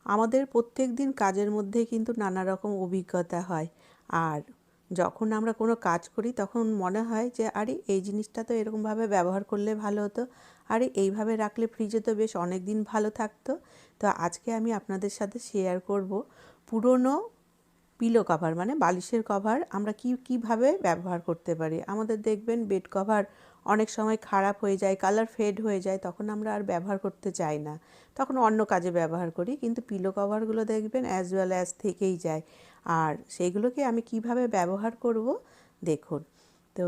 আমাদের প্রত্যেকদিন কাজের মধ্যে কিন্তু নানা রকম অভিজ্ঞতা হয়। আর যখন আমরা কোনো কাজ করি তখন মনে হয় যে আরে এই জিনিসটা তো এরকমভাবে ব্যবহার করলে ভালো হতো, আরে এইভাবে রাখলে ফ্রিজে তো বেশ অনেক দিন ভালো থাকতো। তো আজকে আমি আপনাদের সাথে শেয়ার করব পুরনো পিলো কভার মানে বালিশের কভার আমরা কীভাবে ব্যবহার করতে পারি। আমাদের দেখবেন বেড কভার অনেক সময় খারাপ হয়ে যায়, কালার ফেড হয়ে যায়, তখন আমরা আর ব্যবহার করতে চাই না, তখন অন্য কাজে ব্যবহার করি। কিন্তু পিলো কভারগুলো দেখবেন অ্যাজ ওয়েল অ্যাজ থেকেই যায়। আর সেইগুলোকে আমি কিভাবে ব্যবহার করব দেখুন। তো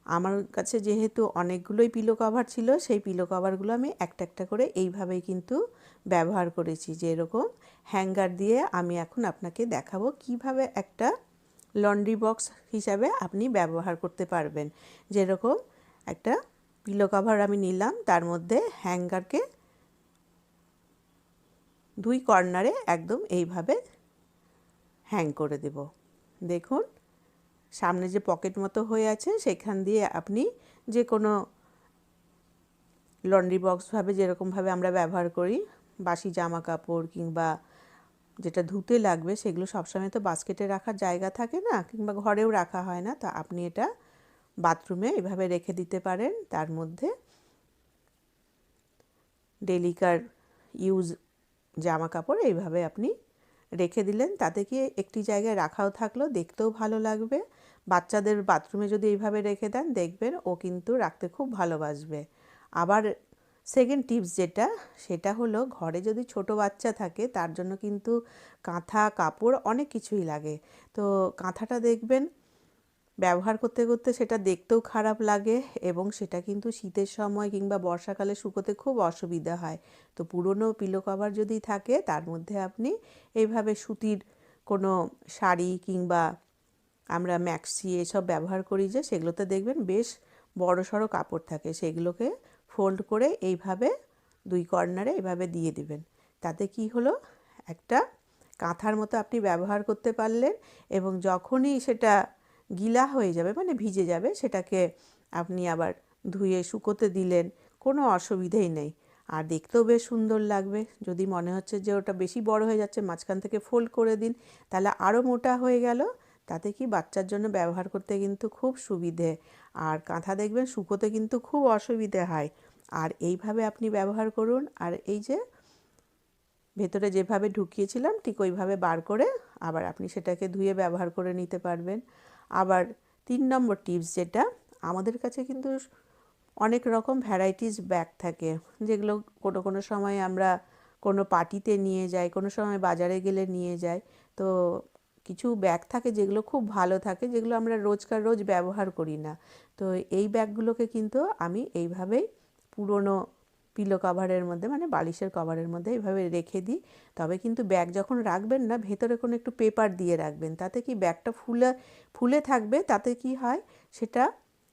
আমার কাছে যেহেতু অনেকগুলোই পিলো কভার ছিল, সেই পিলো কভারগুলো আমি একটা একটা করে এইভাবেই কিন্তু ব্যবহার করেছি। যেরকম হ্যাঙ্গার দিয়ে আমি এখন আপনাকে দেখাবো কিভাবে একটা লন্ড্রি বক্স হিসাবে আপনি ব্যবহার করতে পারবেন। যেরকম একটা পিলো কভার আমি নিলাম, তার মধ্যে হ্যাঙ্গারকে দুই কর্নারে একদম এইভাবে হ্যাং করে দেব। দেখুন সামনে যে পকেট মতো হয়ে আছে সেখান দিয়ে আপনি যে কোনো লন্ড্রি বক্সভাবে যেরকমভাবে আমরা ব্যবহার করি, বাসি জামা কাপড় কিংবা যেটা ধুতে লাগবে সেগুলো সবসময় তো বাস্কেটে রাখার জায়গা থাকে না, কিংবা ঘরেও রাখা হয় না, তো আপনি এটা বাথরুমে এভাবে রেখে দিতে পারেন। তার মধ্যে ডেলিকার ইউজ জামা কাপড় এইভাবে আপনি রেখে দিলেন, তাতে কি একটি জায়গায় রাখাও থাকলো, দেখতেও ভালো লাগবে। বাচ্চাদের বাথরুমে যদি এইভাবে রেখে দেন দেখবেন ও কিন্তু রাখতে খুব ভালোবাসবে। আবার সেকেন্ড টিপস যেটা, সেটা হলো ঘরে যদি ছোট বাচ্চা থাকে তার জন্য কিন্তু কাঁথা কাপড় অনেক কিছুই লাগে। তো কাঁথাটা দেখবেন ব্যবহার করতে করতে সেটা দেখতেও খারাপ লাগে এবং সেটা কিন্তু শীতের সময় কিংবা বর্ষাকালে শুকোতে খুব অসুবিধা হয়। তো পুরনো পিলো কভার যদি থাকে তার মধ্যে আপনি এইভাবে সুতির কোনো শাড়ি কিংবা আমরা ম্যাক্সি এসব ব্যবহার করি যে, সেগুলোতে দেখবেন বেশ বড়সড় কাপড় থাকে, সেগুলোকে ফোল্ড করে এইভাবে দুই কর্নারে এভাবে দিয়ে দিবেন। তাতে কি হলো, একটা কাঁথার মতো আপনি ব্যবহার করতে পারলেন এবং যখনই সেটা গিলা হয়ে যাবে মানে ভিজে যাবে, সেটাকে আপনি আবার ধুয়ে শুকোতে দিলেন, কোনো অসুবিধেই নেই। আর দেখতেও বেশ সুন্দর লাগবে। যদি মনে হচ্ছে যে ওটা বেশি বড় হয়ে যাচ্ছে, মাঝখান থেকে ফোল্ড করে দিন, তাহলে আরও মোটা হয়ে গেল। তাতে কি বাচ্চার জন্য ব্যবহার করতে কিন্তু খুব সুবিধে। আর কাঁথা দেখবেন শুকোতে কিন্তু খুব অসুবিধে হয়। আর এইভাবে আপনি ব্যবহার করুন। আর এই যে ভেতরে যেভাবে ঢুকিয়েছিলাম ঠিক ওইভাবে বার করে আবার আপনি সেটাকে ধুয়ে ব্যবহার করে নিতে পারবেন। আবার ৩ নম্বর টিপস যেটা, আমাদের কাছে কিন্তু অনেক রকম ভ্যারাইটিস ব্যাগ থাকে, যেগুলো কোনো কোনো সময় আমরা কোনো পার্টিতে নিয়ে যাই, কোনো সময় বাজারে গেলে নিয়ে যাই। তো কিছু ব্যাগ থাকে যেগুলো খুব ভালো থাকে, যেগুলো আমরা রোজকার রোজ ব্যবহার করি না। তো এই ব্যাগগুলোকে কিন্তু আমি এইভাবেই পুরনো পিলো কভারের মধ্যে মানে বালিশের কভারের মধ্যে এইভাবে রেখে দিই। তবে কিন্তু ব্যাগ যখন রাখবেন না, ভেতরে কোনো একটু পেপার দিয়ে রাখবেন, তাতে কি ব্যাগটা ফুলে থাকবে, তাতে কি হয় সেটা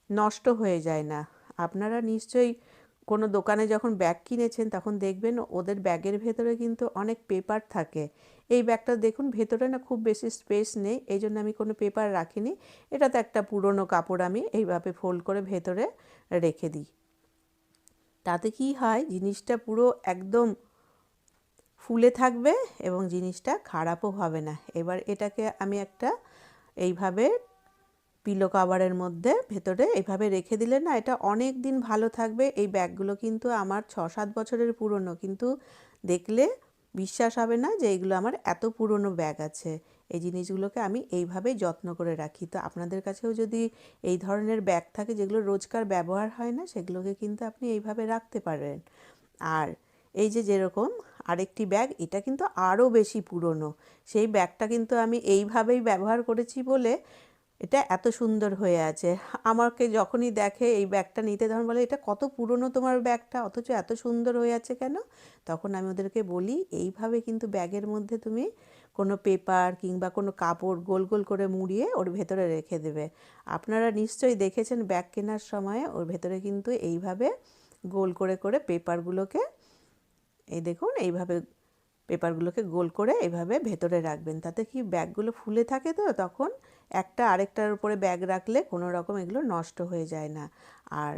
নষ্ট হয়ে যায় না। আপনারা নিশ্চয়ই কোনো দোকানে যখন ব্যাগ কিনেছেন তখন দেখবেন ওদের ব্যাগের ভেতরে কিন্তু অনেক পেপার থাকে। এই ব্যাগটা দেখুন ভেতরে না খুব বেশি স্পেস নেই, এই জন্য আমি কোনো পেপার রাখিনি। এটাতে একটা পুরনো কাপড় আমি এইভাবে ফোল্ড করে ভেতরে রেখে দিই। তাতে কি হয়, জিনিসটা পুরো একদম ফুলে থাকবে এবং জিনিসটা খারাপও হবে না। এবার এটাকে আমি একটা এইভাবে পিলো কভারের মধ্যে ভেতরে এইভাবে রেখে দিলে না, এটা অনেক দিন ভালো থাকবে। এই ব্যাগগুলো কিন্তু আমার ৬-৭ বছরের পুরনো, কিন্তু দেখলে বিশ্বাস হবে না যে এগুলো আমার এত পুরনো ব্যাগ আছে। এই জিনিসগুলোকে আমি এইভাবেই যত্ন করে রাখি। তো আপনাদের কাছেও যদি এই ধরনের ব্যাগ থাকে যেগুলো রোজকার ব্যবহার হয় না, সেগুলোকে কিন্তু আপনি এইভাবে রাখতে পারেন। আর এই যে যেরকম আরেকটি ব্যাগ, এটা কিন্তু আরও বেশি পুরনো, সেই ব্যাগটা কিন্তু আমি এইভাবেই ব্যবহার করেছি বলে এটা এত সুন্দর হয়ে আছে। আমাকে যখনই দেখে এই ব্যাগটা নিতে, তখন বলে এটা কত পুরনো তোমার ব্যাগটা, অথচ এত সুন্দর হয়ে আছে কেন? তখন আমি ওদেরকে বলি এইভাবে কিন্তু ব্যাগের মধ্যে তুমি কোনো পেপার কিংবা কোনো কাপড় গোল গোল করে মুড়িয়ে ওর ভেতরে রেখে দেবে। আপনারা নিশ্চয়ই দেখেছেন ব্যাগ কেনার সময় ওর ভেতরে কিন্তু এইভাবে গোল করে করে পেপারগুলোকে, এই দেখুন এইভাবে পেপারগুলোকে গোল করে এইভাবে ভেতরে রাখবেন। তাতে কি ব্যাগগুলো ফুলে থাকে, তো তখন একটা আরেকটার উপরে ব্যাগ রাখলে কোনো রকম এগুলো নষ্ট হয়ে যায় না। আর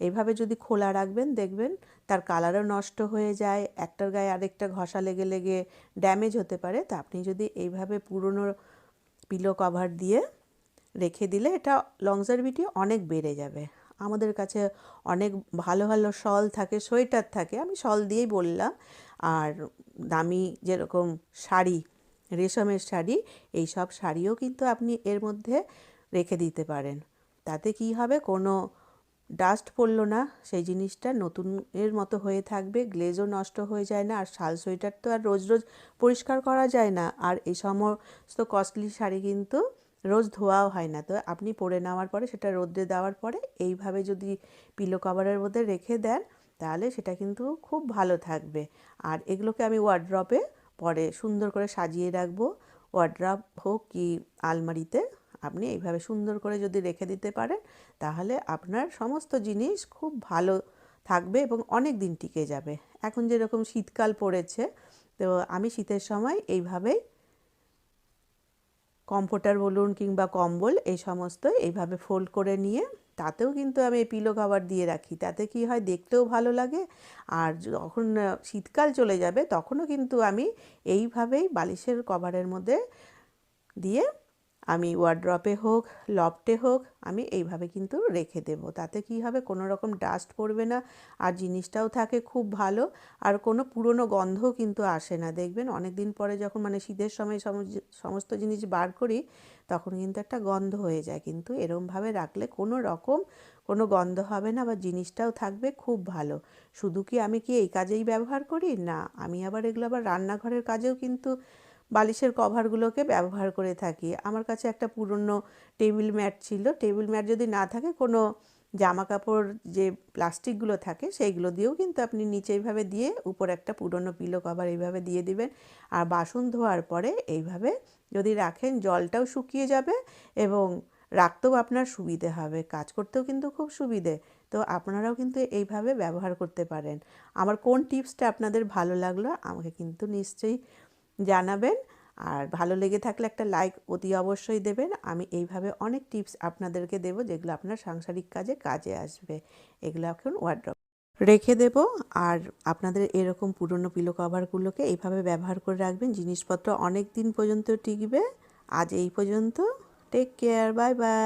এইভাবে যদি খোলা রাখবেন দেখবেন তার কালারও নষ্ট হয়ে যায়, একটার গায়ে আরেকটা ঘষা লেগে লেগে ড্যামেজ হতে পারে। তা আপনি যদি এইভাবে পুরনো পিলো কভার দিয়ে রেখে দিলে এটা লংজারভিটি অনেক বেড়ে যাবে। আমাদের কাছে অনেক ভালো ভালো শল থাকে, সোয়েটার থাকে, আমি শল দিয়েই বললাম। আর দামি যেরকম শাড়ি, রেশমের শাড়ি, এই সব শাড়িও কিন্তু আপনি এর মধ্যে রেখে দিতে পারেন। তাতে কি হবে, কোনো ডাস্ট পড়লো না, সেই জিনিসটা নতুনের মতো হয়ে থাকবে, গ্লেজও নষ্ট হয়ে যায় না। আর শাল সোয়েটার তো আর রোজ রোজ পরিষ্কার করা যায় না, আর এই সমস্ত কস্টলি শাড়ি কিন্তু রোজ ধোয়াও হয় না। তো আপনি পরে নেওয়ার পরে সেটা রোদে দেওয়ার পরে এইভাবে যদি পিলো কভারের মধ্যে রেখে দেন তাহলে সেটা কিন্তু খুব ভালো থাকবে। আর এগুলোকে আমি ওয়ার্ড্রপে পরে সুন্দর করে সাজিয়ে রাখবো। ওয়ার্ড্রপ হোক কি আলমারিতে আপনি এইভাবে সুন্দর করে যদি রেখে দিতে পারেন তাহলে আপনার সমস্ত জিনিস খুব ভালো থাকবে এবং অনেক দিন টিকে যাবে। এখন যেরকম শীতকাল পড়েছে, তো আমি শীতের সময় এইভাবেই কমফোর্টার বলুন কিংবা কম্বল এই সমস্ত এইভাবে ফোল্ড করে নিয়ে তাতেও কিন্তু আমি এই পিলো কভার দিয়ে রাখি। তাতে কি হয়, দেখতেও ভালো লাগে। আর যখন শীতকাল চলে যাবে তখনও কিন্তু আমি এইভাবেই বালিশের কভারের মধ্যে দিয়ে আমি ওয়ার্ড্রপে হোক লফটে হোক আমি এইভাবে কিন্তু রেখে দেব। তাতে কি হবে, কোনো রকম ডাস্ট পড়বে না, আর জিনিসটাও থাকে খুব ভালো, আর কোনো পুরনো গন্ধও কিন্তু আসে না। দেখবেন অনেক দিন পরে যখন মানে শীতের সময় সমস্ত জিনিস বার করি তখন কিন্তু একটা গন্ধ হয়ে যায়, কিন্তু এরমভাবে রাখলে কোনো রকম কোনো গন্ধ হবে না, বা জিনিসটাও থাকবে খুব ভালো। শুধু কি আমি কি এই কাজেই ব্যবহার করি না, আমি আবার এগুলো আবার রান্নাঘরের কাজেও কিন্তু বালিশের কভারগুলোকে ব্যবহার করে থাকি। আমার কাছে একটা পুরনো টেবিল ম্যাট ছিল, টেবিল ম্যাট যদি না থাকে কোনো জামা কাপড় যে প্লাস্টিকগুলো থাকে সেইগুলো দিয়েও কিন্তু আপনি নিচে এইভাবে দিয়ে উপর একটা পুরনো পিলো কভার এইভাবে দিয়ে দিবেন। আর বাসন ধোয়ার পরে এইভাবে যদি রাখেন জলটাও শুকিয়ে যাবে এবং রাখতেও আপনার সুবিধে হবে, কাজ করতেও কিন্তু খুব সুবিধে। তো আপনারাও কিন্তু এইভাবে ব্যবহার করতে পারেন। আমার কোন টিপসটা আপনাদের ভালো লাগলো আমাকে কিন্তু নিশ্চয়ই জানাবেন। আর ভালো লেগে থাকলে একটা লাইক অতি অবশ্যই দেবেন। আমি এইভাবে অনেক টিপস আপনাদেরকে দেব যেগুলো আপনার সাংসারিক কাজে আসবে। এগুলো এখন ওয়ার্ড্রপ রেখে দেব। আর আপনাদের এরকম পুরনো পিলো কভারগুলোকে এইভাবে ব্যবহার করে রাখবেন, জিনিসপত্র অনেক দিন পর্যন্ত টিকবে। আজ এই পর্যন্ত, টেক কেয়ার, বাই বাই।